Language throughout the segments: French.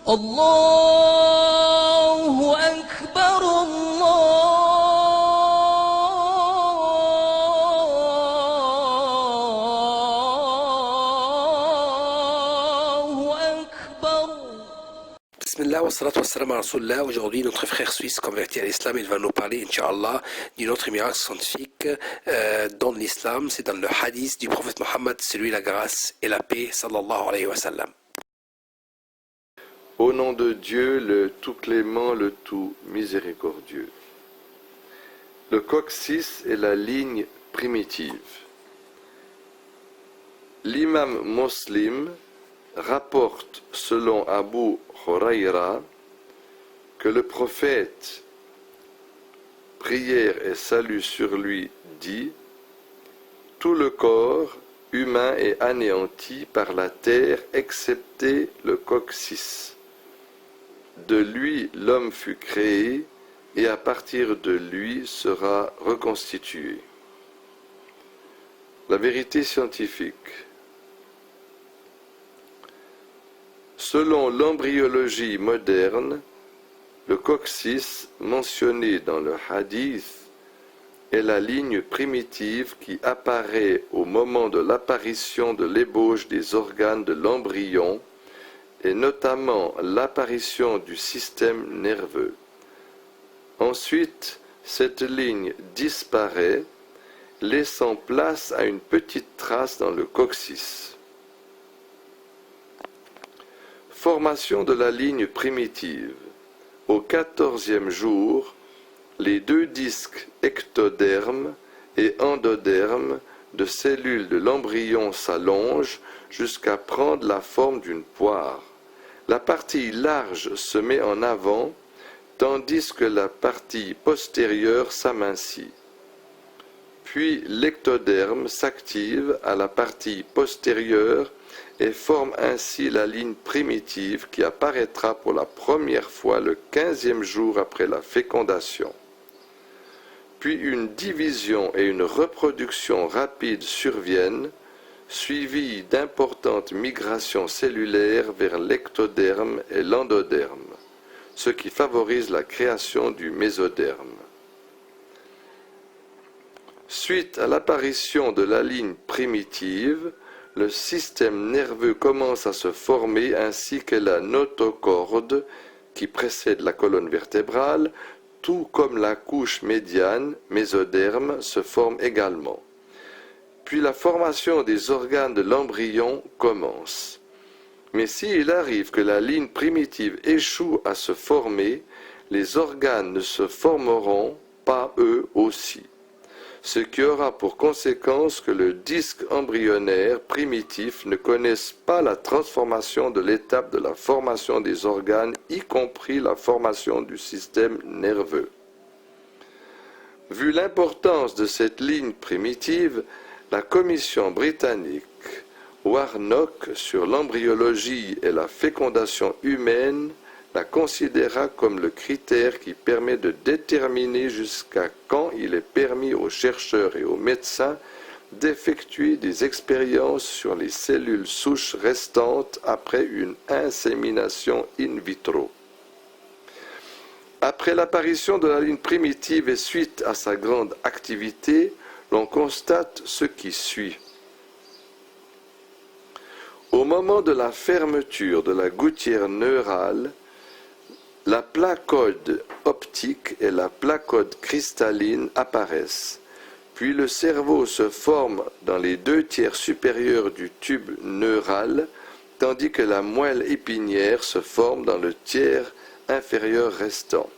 الله أكبر الله أكبر. Bismillah wa salatu wa salam à Rasulullah. Aujourd'hui, notre frère suisse converti à l'islam, il va nous parler, Inch'Allah, d'une autre miracle scientifique dans l'islam. C'est dans le hadith du prophète Mohammed, c'est lui la grâce et la paix, sallallahu alayhi wa sallam. Au nom de Dieu, le tout clément, le tout miséricordieux. Le coccyx est la ligne primitive. L'imam Muslim rapporte selon Abu Huraira que le prophète, prière et salut sur lui, dit « Tout le corps humain est anéanti par la terre excepté le coccyx. De lui l'homme fut créé et à partir de lui sera reconstitué. » La vérité scientifique. Selon l'embryologie moderne, le coccyx mentionné dans le hadith est la ligne primitive qui apparaît au moment de l'apparition de l'ébauche des organes de l'embryon et notamment l'apparition du système nerveux. Ensuite, cette ligne disparaît, laissant place à une petite trace dans le coccyx. Formation de la ligne primitive. Au 14e jour, les deux disques ectoderme et endoderme de cellules de l'embryon s'allongent jusqu'à prendre la forme d'une poire. La partie large se met en avant, tandis que la partie postérieure s'amincit. Puis l'ectoderme s'active à la partie postérieure et forme ainsi la ligne primitive qui apparaîtra pour la première fois le 15e jour après la fécondation. Puis une division et une reproduction rapide surviennent, suivies d'importantes migrations cellulaires vers l'ectoderme et l'endoderme, ce qui favorise la création du mésoderme. Suite à l'apparition de la ligne primitive, le système nerveux commence à se former ainsi que la notocorde qui précède la colonne vertébrale, tout comme la couche médiane, mésoderme, se forme également. Puis la formation des organes de l'embryon commence. Mais s'il arrive que la ligne primitive échoue à se former, les organes ne se formeront pas eux aussi, ce qui aura pour conséquence que le disque embryonnaire primitif ne connaisse pas la transformation de l'étape de la formation des organes, y compris la formation du système nerveux. Vu l'importance de cette ligne primitive, la commission britannique Warnock sur l'embryologie et la fécondation humaine la considéra comme le critère qui permet de déterminer jusqu'à quand il est permis aux chercheurs et aux médecins d'effectuer des expériences sur les cellules souches restantes après une insémination in vitro. Après l'apparition de la ligne primitive et suite à sa grande activité, l'on constate ce qui suit. Au moment de la fermeture de la gouttière neurale, la placode optique et la placode cristalline apparaissent, puis le cerveau se forme dans les deux tiers supérieurs du tube neural, tandis que la moelle épinière se forme dans le tiers inférieur restant,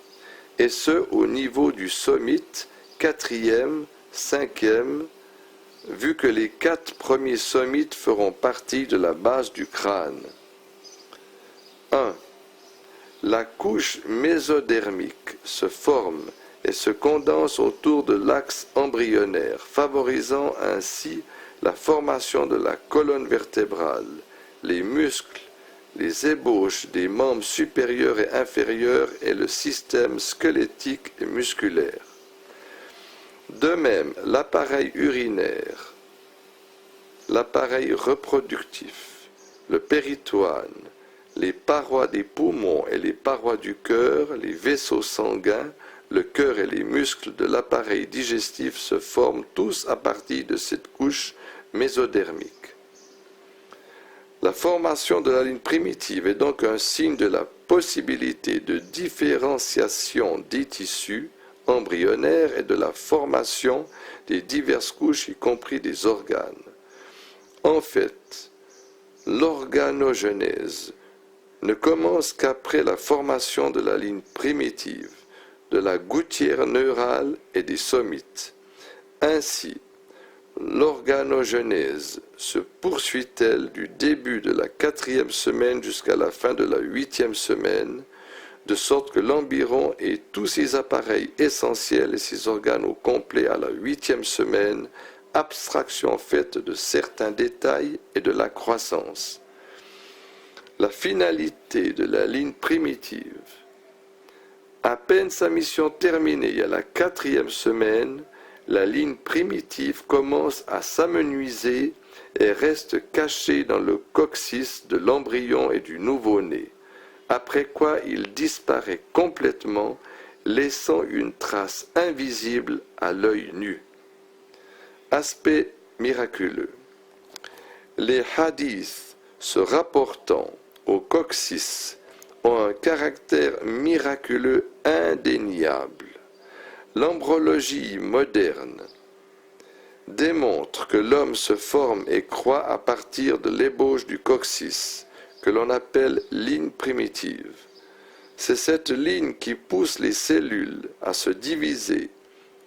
et ce au niveau du sommite, 4e, 5e, vu que les 4 premiers sommites feront partie de la base du crâne. 1. La couche mésodermique se forme et se condense autour de l'axe embryonnaire, favorisant ainsi la formation de la colonne vertébrale, les muscles, les ébauches des membres supérieurs et inférieurs et le système squelettique et musculaire. De même, l'appareil urinaire, l'appareil reproductif, le péritoine, les parois des poumons et les parois du cœur, les vaisseaux sanguins, le cœur et les muscles de l'appareil digestif se forment tous à partir de cette couche mésodermique. La formation de la ligne primitive est donc un signe de la possibilité de différenciation des tissus embryonnaires et de la formation des diverses couches, y compris des organes. En fait, l'organogenèse ne commence qu'après la formation de la ligne primitive, de la gouttière neurale et des somites. Ainsi, l'organogenèse se poursuit-elle du début de la 4e semaine jusqu'à la fin de la 8e semaine, de sorte que l'embryon et tous ses appareils essentiels et ses organes au complet à la 8e semaine, abstraction faite de certains détails et de la croissance. La finalité de la ligne primitive. À peine sa mission terminée à la 4e semaine, la ligne primitive commence à s'amenuiser et reste cachée dans le coccyx de l'embryon et du nouveau-né, après quoi il disparaît complètement, laissant une trace invisible à l'œil nu. Aspect miraculeux. Les hadiths se rapportant au coccyx ont un caractère miraculeux indéniable. L'embryologie moderne démontre que l'homme se forme et croît à partir de l'ébauche du coccyx, que l'on appelle ligne primitive. C'est cette ligne qui pousse les cellules à se diviser,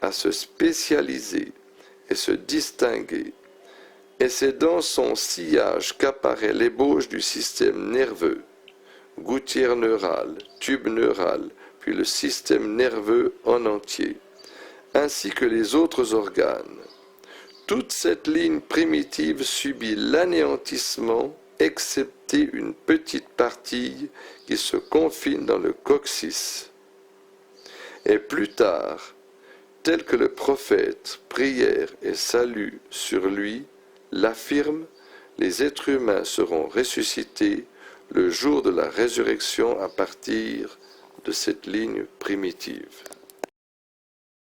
à se spécialiser et se distinguer. Et c'est dans son sillage qu'apparaît l'ébauche du système nerveux, gouttière neurale, tube neural, puis le système nerveux en entier, ainsi que les autres organes. Toute cette ligne primitive subit l'anéantissement, excepté une petite partie qui se confine dans le coccyx. Et plus tard, tel que le prophète, prière et salut sur lui, l'affirme, les êtres humains seront ressuscités le jour de la résurrection à partir de cette ligne primitive.